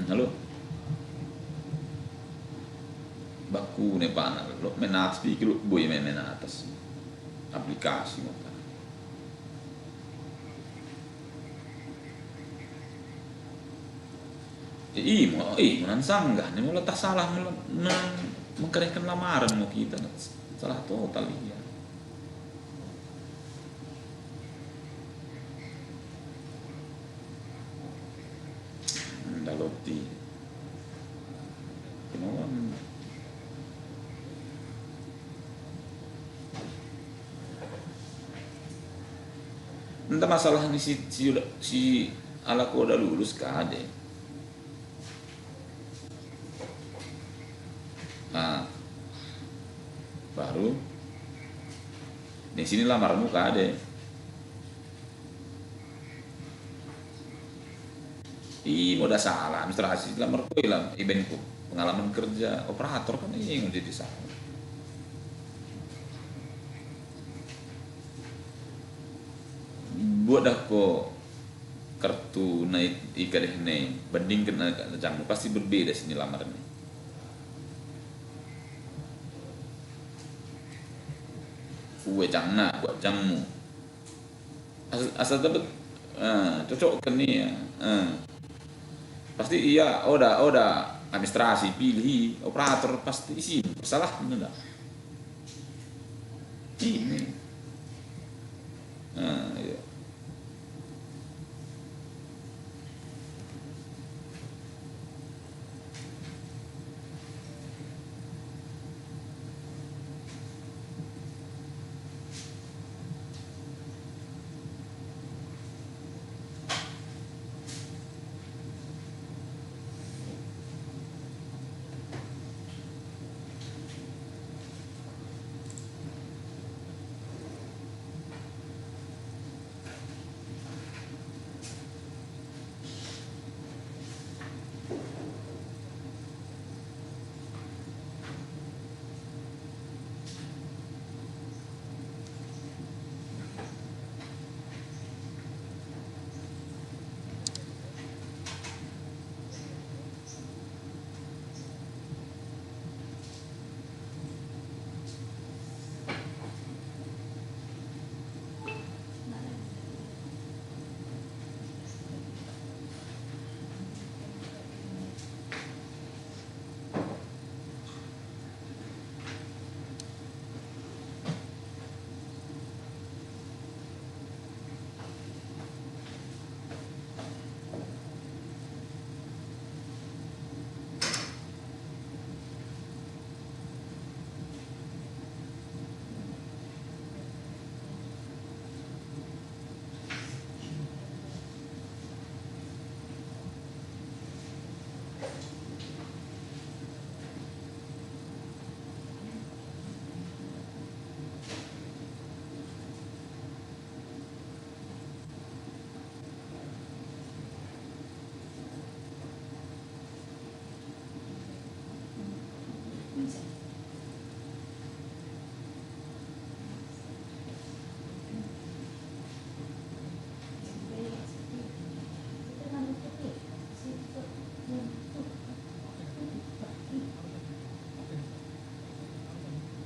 Halo, baku ne pana lo menat speaker lo boy menatas aplikasi mo ta. Mo nan sanggah ne mo tak salah mengkerehkan lamaran mo kita salah total iya. Dalotti kinawan entah masalah ni si alaku udah lulus kade. Nah, baru di sini lamarmu kade. Udah salah, administrasi lamar ko ilang eventku pengalaman kerja operator kan yang jadi salah. Buat aku kartu naik ikadeh nih banding kena jamu pasti berbeda sini lamarnya. Kue jangna buat jamu asal dapat cocok kan nih ya. Pasti iya oda administrasi pilih operator pasti isi salah enggak ini iya.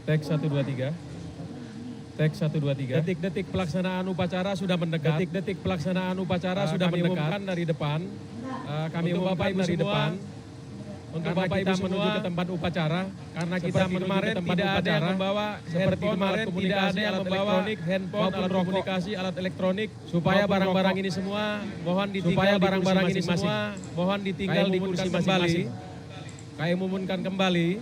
Tek 1 2 3. Tek 1 2 3. Detik-detik pelaksanaan upacara sudah mendekat. Detik-detik pelaksanaan upacara sudah mendekat. Dari depan. Kami umumkan dari depan. Untuk Bapak Ibu menuju ke tempat upacara, karena kita kemarin tidak ada yang membawa seperti kemarin tidak ada yang membawa handphone, alat komunikasi, alat elektronik, supaya barang-barang ini semua mohon ditinggal di kursi masing-masing. Kami umumkan kembali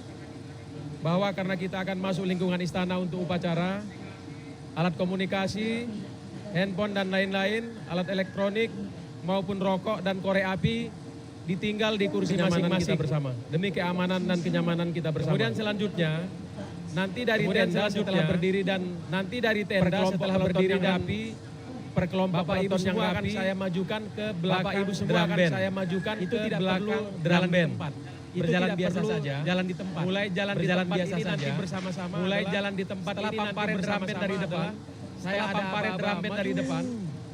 bahwa karena kita akan masuk lingkungan istana untuk upacara, alat komunikasi, handphone dan lain-lain, alat elektronik maupun rokok dan korek api ditinggal di kursi masing-masing kita bersama demi keamanan dan kenyamanan kita bersama. Kemudian selanjutnya nanti dari tenda setelah berdiri dan rapi, per kelompok Bapak Ibu semua akan saya majukan ke belakang. Bapak Ibu semua akan saya majukan itu tidak perlu drum band. Berjalan biasa saja. Jalan di tempat. Mulai jalan di tempat biasa saja. Nanti bersama-sama. Mulai jalan di tempat ini nanti drum band dari depan. Saya ada drum band dari depan.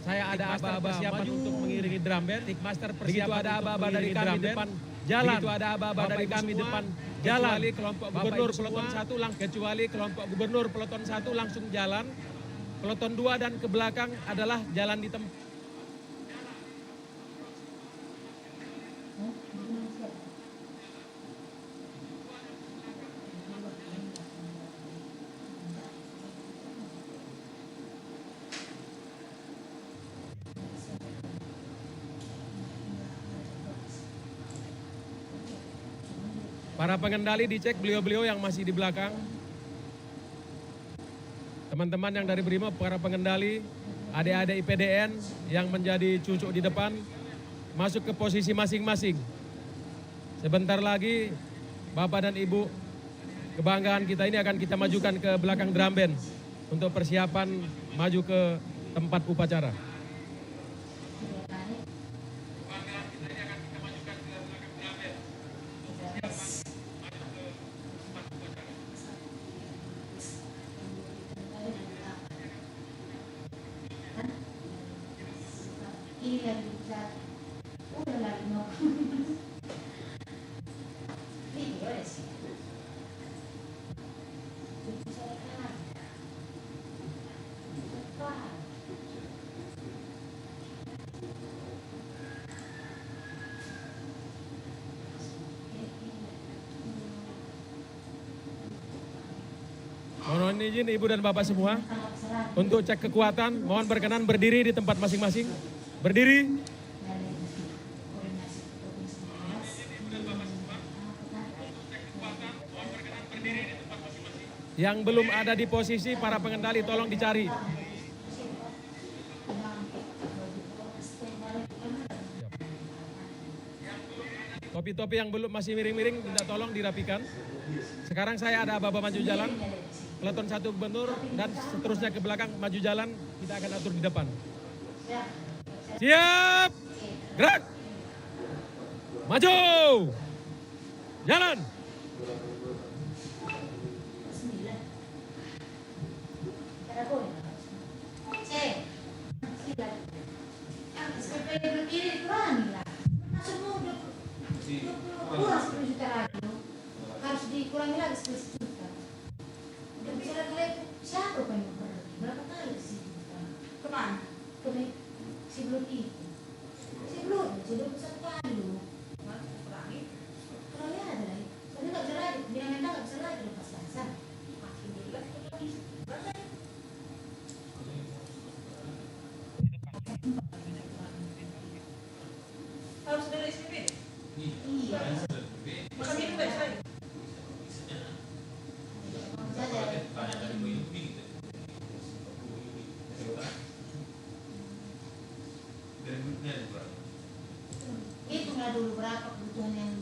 Saya ada aba-aba persiapan untuk mengiringi drum band. Master persiapan ada aba-aba dari kami depan jalan. Begitu ada aba-aba dari kami depan jalan. Kecuali kelompok gubernur peloton 1 langsung jalan. Peloton 2 dan ke belakang adalah jalan di tempat. Para pengendali dicek beliau-beliau yang masih di belakang. Teman-teman yang dari Brimob, para pengendali, adik-adik IPDN yang menjadi cucuk di depan, masuk ke posisi masing-masing. Sebentar lagi, Bapak dan Ibu, kebanggaan kita ini akan kita majukan ke belakang drum band untuk persiapan maju ke tempat upacara. Mohon izin Ibu dan Bapak semua untuk cek kekuatan, mohon berkenan berdiri di tempat masing-masing. Berdiri. Yang belum ada di posisi para pengendali tolong dicari. Topi-topi yang belum masih miring-miring minta tolong dirapikan. Sekarang saya ada aba-aba maju jalan. Peloton 1 gubernur dan seterusnya ke belakang maju jalan, kita akan atur di depan. Siap, gerak, maju, jalan. Harus dikurangi lagi 10 juta. Udah bisa lagi siapa kan yang berapa kali sih? Kemana? Ke si Blut itu. Si Blut, jadi 1 kali loh. Kurangi ada lagi. Soalnya nggak bisa lagi, dia minta nggak bisa lagi lepas dasar. Makin jelas lagi. Harus dari SPP? Iya. Makan minum nggak bisa lagi? Hitunglah dulu berapa kebutuhan yang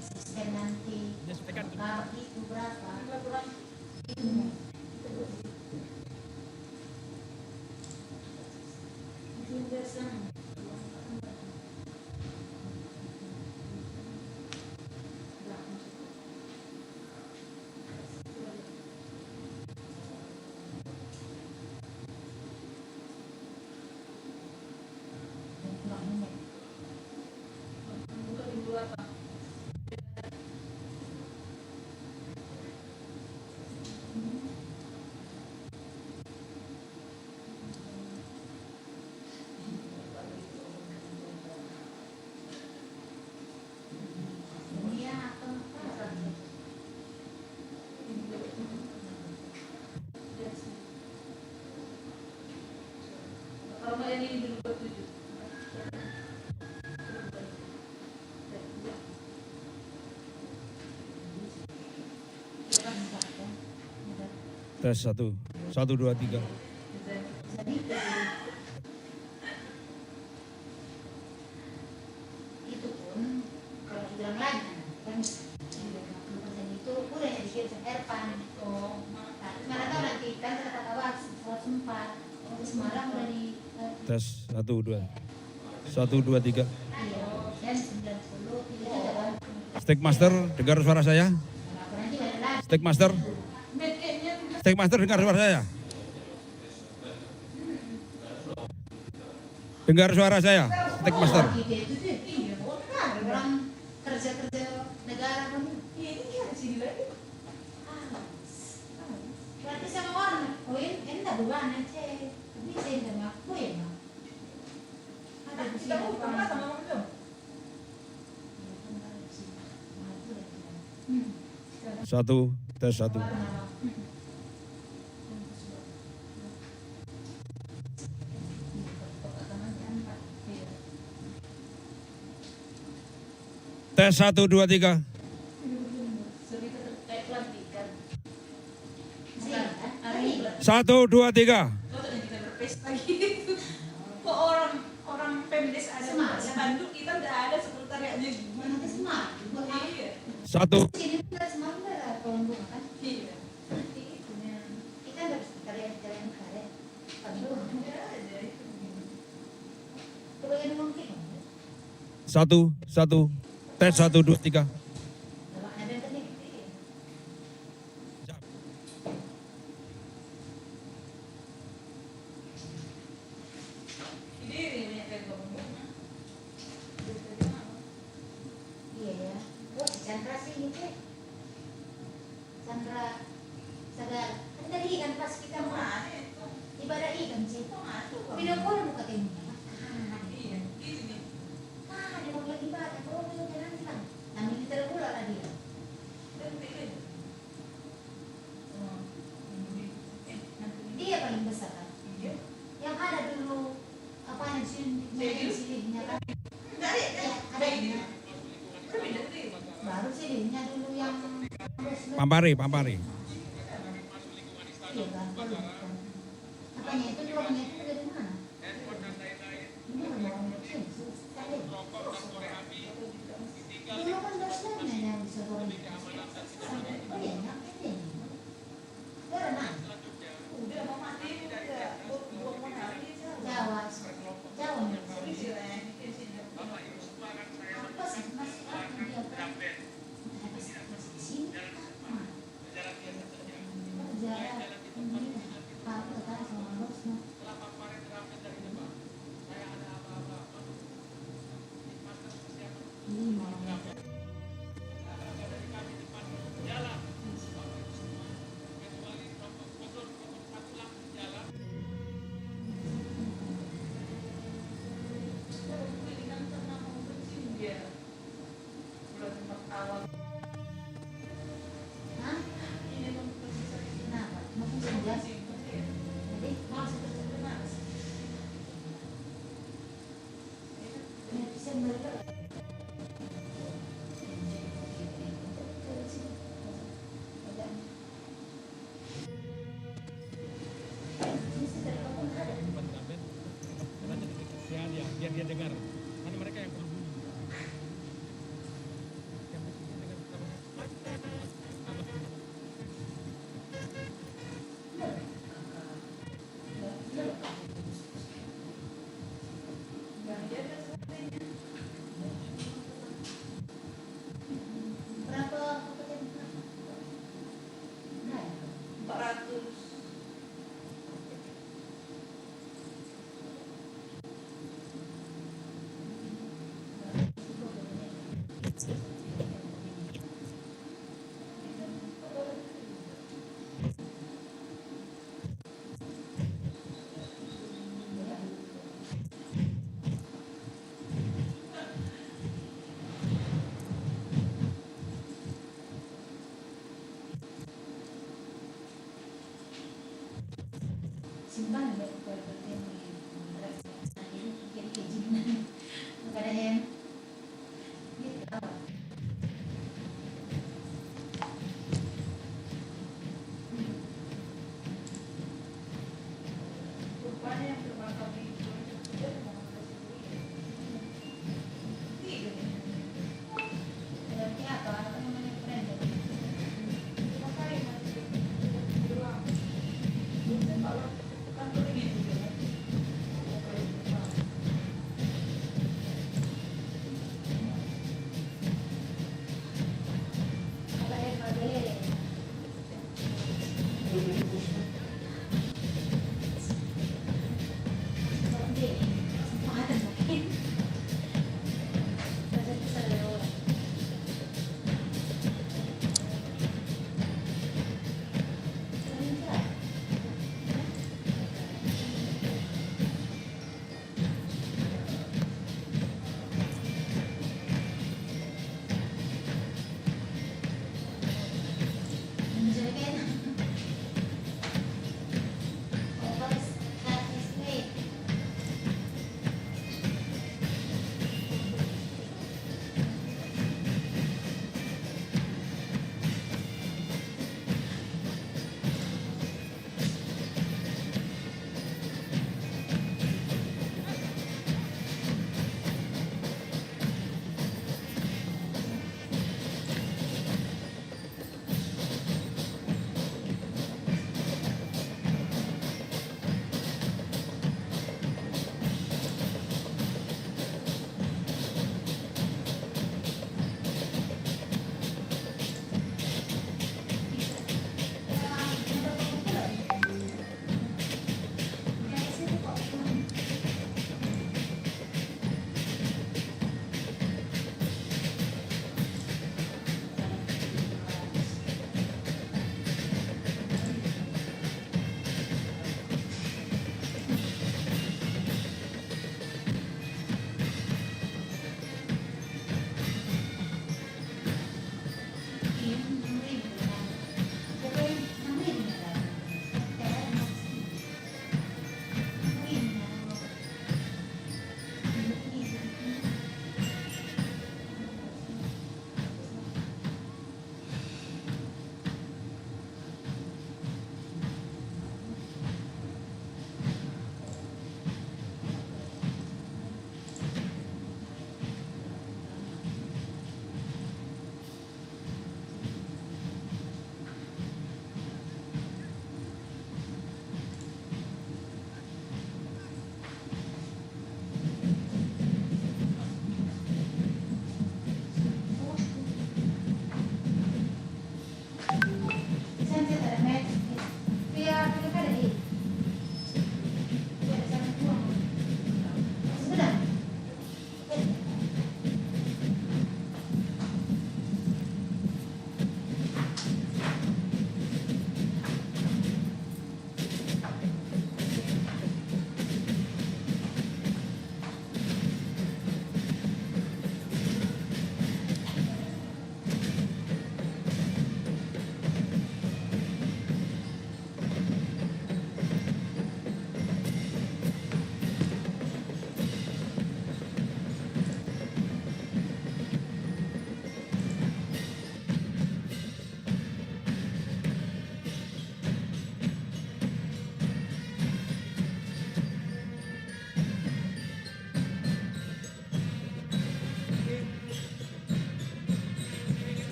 asisten nanti, itu berapa? Hitungnya. Kalau yang ini dulu 27. Tes 1, 1, 2, 3. Itu pun kalau dibilang lagi kan 90% itu udah dikirim sama Erpan. Nah, mana tahu nanti kan kata kawan 104 terus malam udah di Tes 1, 2. 1, 2, 3. dan 90 itu juga kan. Stick Master, dengar suara saya? Nanti ada lagi. Stick Master? Stick Master, dengar suara saya? Dengar suara saya? Stick Master. Orang kerja-kerja negara pun ini kan sini lagi. Berarti sama orang koin enggak beban aja. Tapi saya enggak ngaku ya, Mak. Ada di sini sama belum? Satu, tes 1. Tes 1, 2, 3. Satu, dua, tiga. Kok orang Pemdes ada di Bandung, kita udah ada sekretariatnya. Iya. Satu. Sini pun dari semalam ada kelompok kan? Iya. Kita harus karya-karya negara. Aduh. Coba yang mungkin. Satu, satu. Tes 1, 2, 3. Kalau ada tadi. Iya ya. Oh, si Chandra sih gitu. Chandra sadar. Kan tadi kan pas kita mau ibadah ikan sih. Video call buka timnya. Dia mau lagi ibadah. Kalau mau jalan kan. Nanti kita pula lah dia. Dia paling besar kan. Yang ada dulu apa yang sini kan. Ya, ada ini. Baru sininya dulu yang Pampari, Pampari. iya kan, bukan. Apanya itu ruangnya itu dari mana? Ini ruangnya sini, sekali. Dulu kan dosennya yang bisa ruang itu. Oh iya, nyampe ini. Karena Udah mau mati, udah buat hari Jawa, Jawa nih. Apa sih masih apa dia? Masih di sini. Jalan ini apa kan sama bosnya. Lima. Hah? Kenapa? Mau kerja? Jadi mau kerja? Ya bisa mereka. Biar dia dengar. Karena mereka yang perlu bunyi. Berapa pekerjaan? Nah, 400. yang terbakar di dia mau kasih Berarti apa namanya friend? makanya masih bilang kalau kantor ini juga Kalau yang bagay Hindi.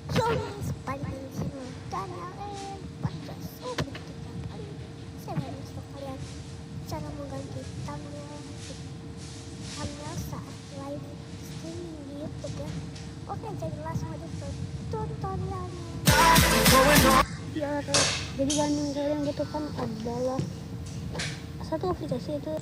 Sorry, sepanjang simultan yang pada begitu kali saya bantu kalian cara mengganti thumbnail saat live streaming di YouTube ya. Oke, jadi langsung aja ke tutorialnya. Biar jadi banding kalian gitu kan adalah satu aplikasi itu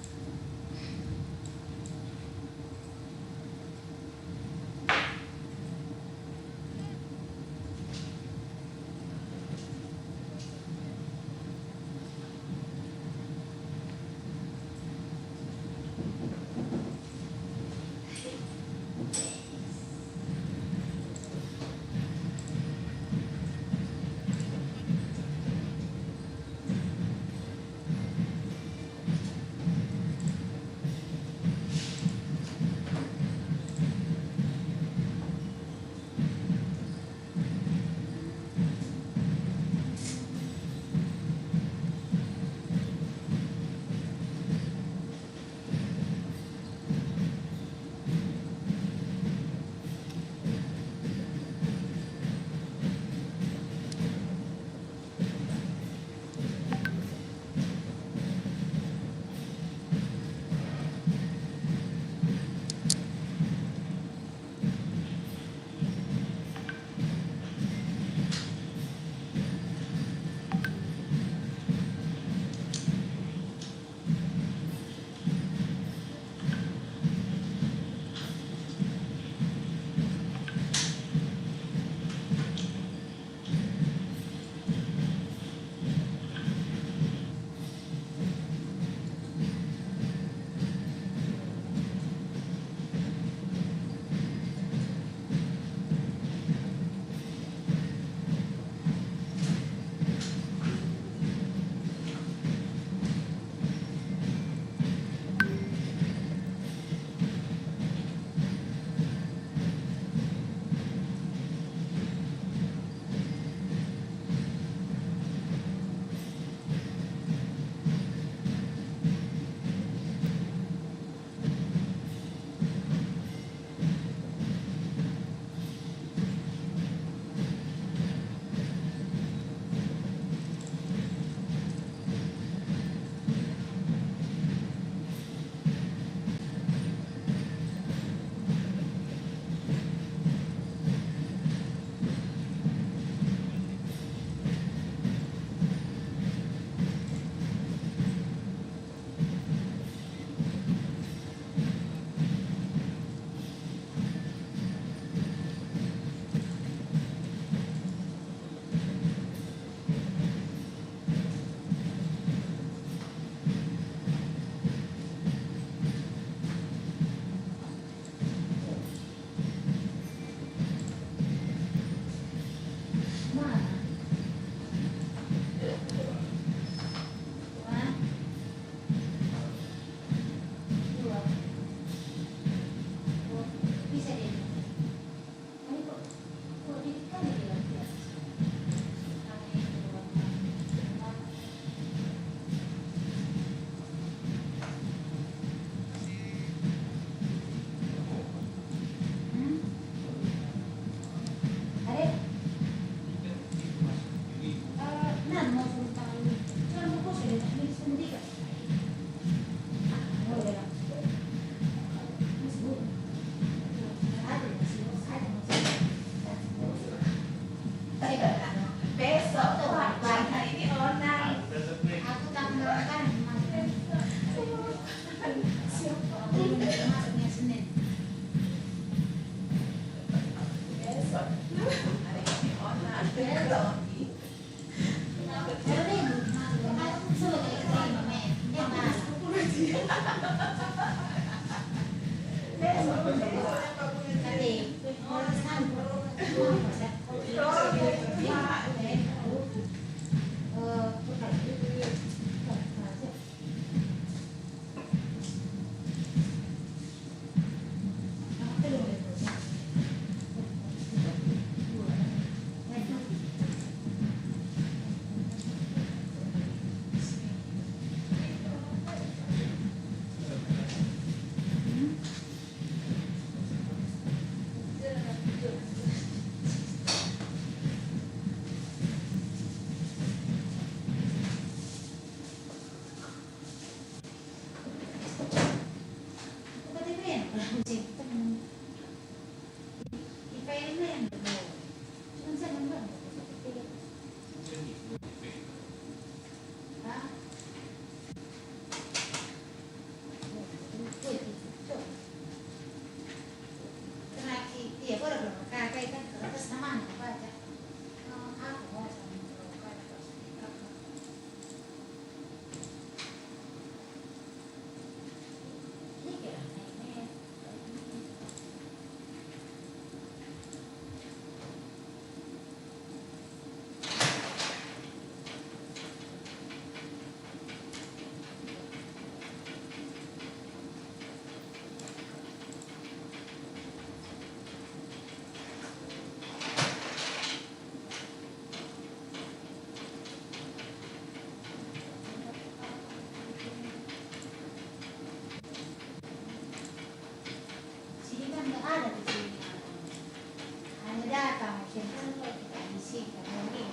datang, siapa kita isi karena ini.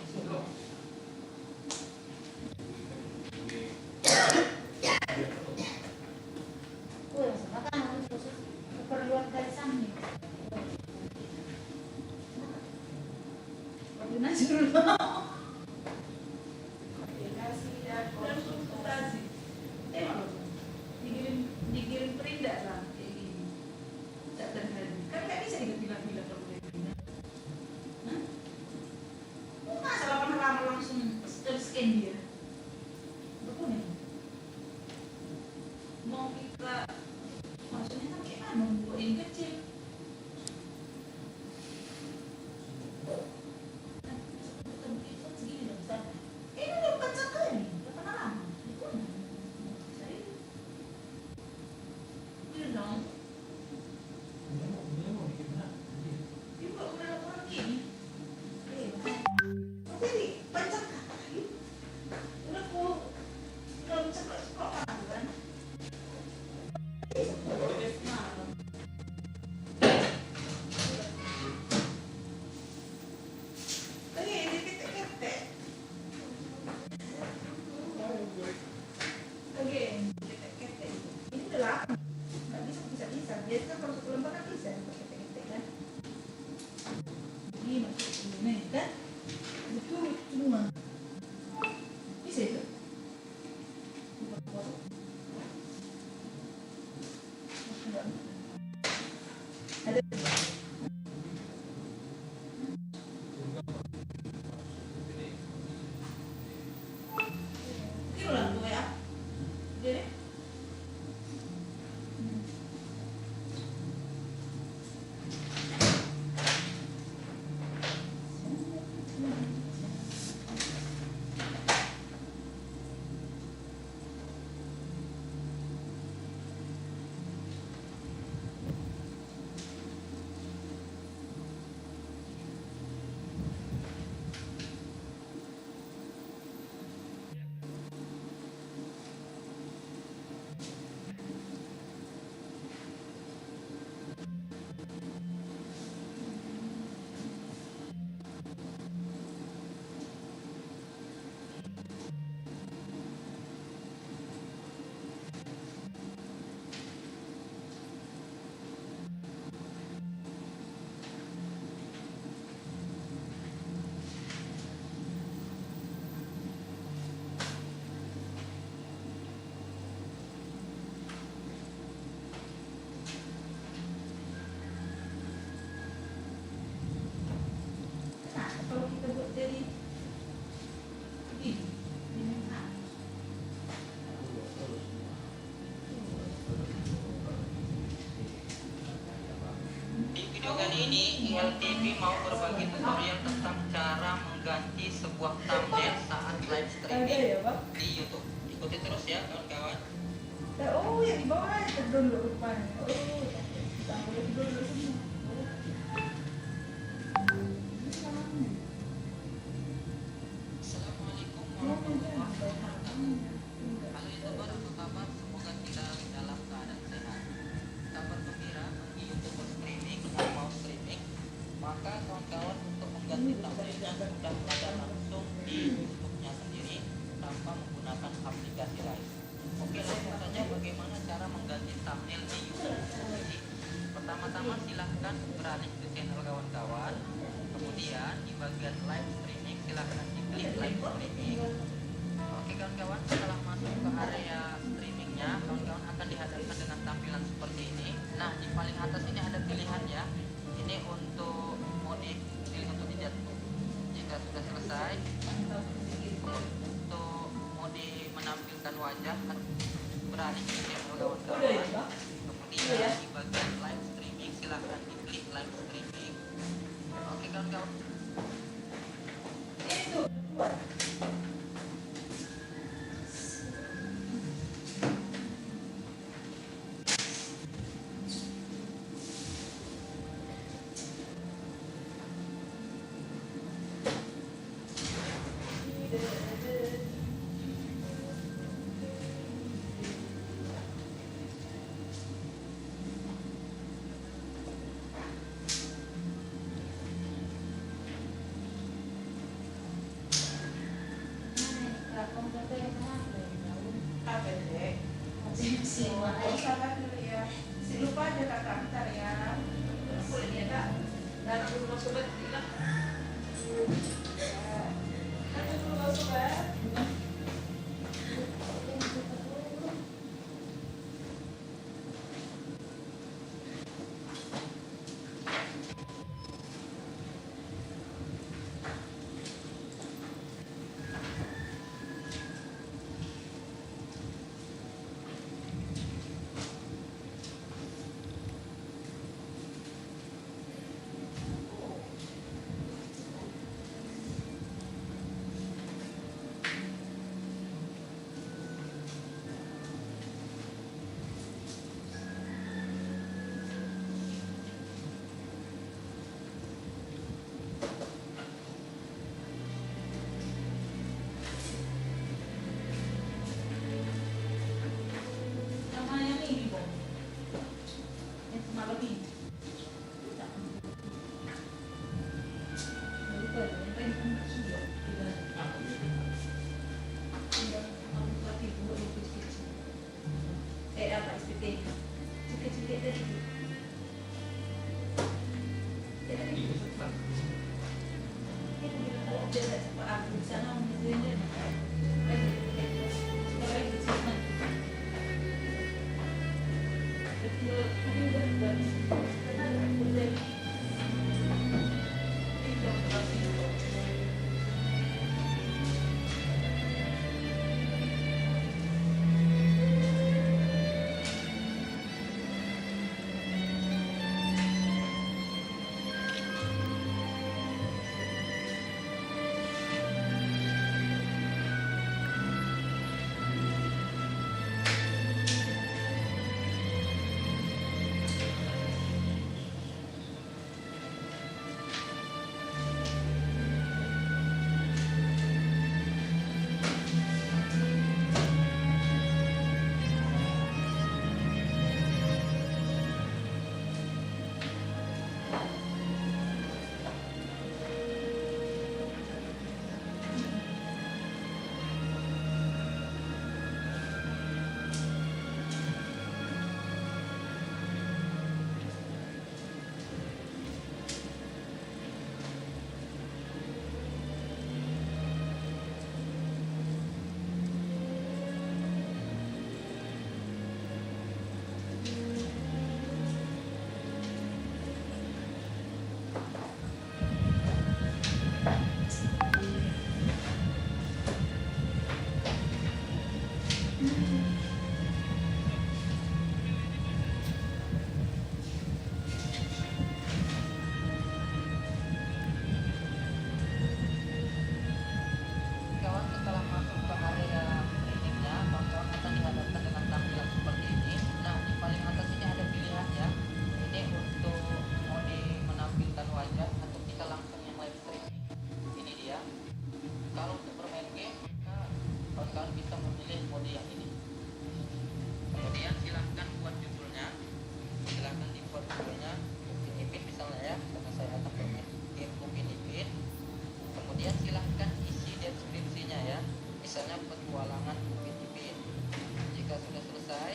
Makan khusus keperluan dari Sami. Koordinasi dulu. Koordinasi dan konsultasi. Tengok, dikirim perindak lah kayak gini. Dan hari kan nggak bisa dibilang-bilang kalau kayak gini. Masa lama-lama langsung scan dia. Betul nih. Mau kita maksudnya kan kayak mana membuat ini kecil. Ini udah baca ke nih, udah pernah lama. Itu saya ini dong. Ini kok udah laporan gini. Jadi baca kali. Udah kok belum cepat kan? Kalau kita buat jadi begini, Di video kali ini, ILTV mau berbagi tutorial tentang cara mengganti sebuah thumbnail saat live streaming di YouTube. Ikuti terus ya kawan-kawan. oh yang di bawah terdownload rupanya. Oh, kita boleh download semua. Assalamualaikum warahmatullahi wabarakatuh. Halo YouTuber, apa kabar? Semoga kita dalam keadaan sehat. Kabar gembira bagi YouTuber streaming yang mau streaming, maka kawan-kawan untuk mengganti thumbnailnya sudah ada langsung di YouTube-nya sendiri tanpa menggunakan aplikasi lain. Oke, langsung saja bagaimana cara mengganti thumbnail di YouTube. Jadi, pertama-tama silahkan beralih ke channel kawan-kawan. Kemudian di bagian live streaming silahkan diklik live streaming. Oke kawan-kawan, setelah masuk ke area streamingnya, kawan-kawan akan dihadapkan dengan tampilan seperti ini. Nah, di paling atas ini ada pilihan ya. Ini untuk mode, pilih untuk dijatuh. Jika sudah selesai, untuk mode menampilkan wajah, beralih ke channel kawan-kawan. Kemudian di bagian live streaming silahkan diklik live streaming. Oke kawan-kawan. Namanya ini, Bang. Yang semalam ini. Lupa, yang tadi kan sudah. Sudah, kamu lagi buat diskusi. Apa SPT? Cekik-cekik tadi. Tidak ada. Kalau dia tak sempat aku di sana, mungkin dia sekarang di sana. Betul, mungkin udah Kawan setelah masuk ke area kliniknya, kawan-kawan akan dihadapkan dengan tampilan seperti ini. Nah, di paling atas ini ada pilihan ya. Ini untuk mode menampilkan wajah atau kita langsung yang live streaming. Ini dia. Kalau untuk bermain game, maka kawan-kawan bisa memilih mode yang ini. Kemudian silahkan buat judulnya. Silahkan dibuat judulnya Upin Ipin misalnya ya, karena saya akan bermain game Upin Ipin. Kemudian silahkan isi deskripsinya ya, misalnya petualangan Upin Ipin. Jika sudah selesai,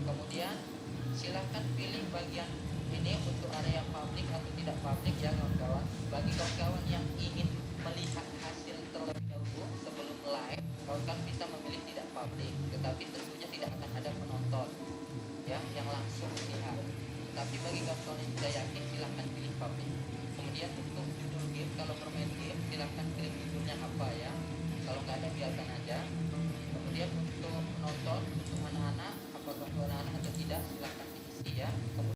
kemudian silahkan pilih bagian ini untuk area publik atau tidak publik ya kawan-kawan. Bagi kawan-kawan yang ingin melihat hasil terlebih dahulu sebelum live, kawan-kawan bisa memilih tidak publik, tetapi tentunya tidak akan ada penonton ya yang langsung melihat. Tapi bagi kawan-kawan yang tidak yakin, silahkan pilih publik. Kemudian untuk judul game, kalau bermain game silahkan pilih judulnya apa ya, kalau nggak ada biarkan aja. Kemudian untuk menonton, untuk anak-anak, apakah untuk anak-anak atau tidak silahkan diisi ya. Kemudian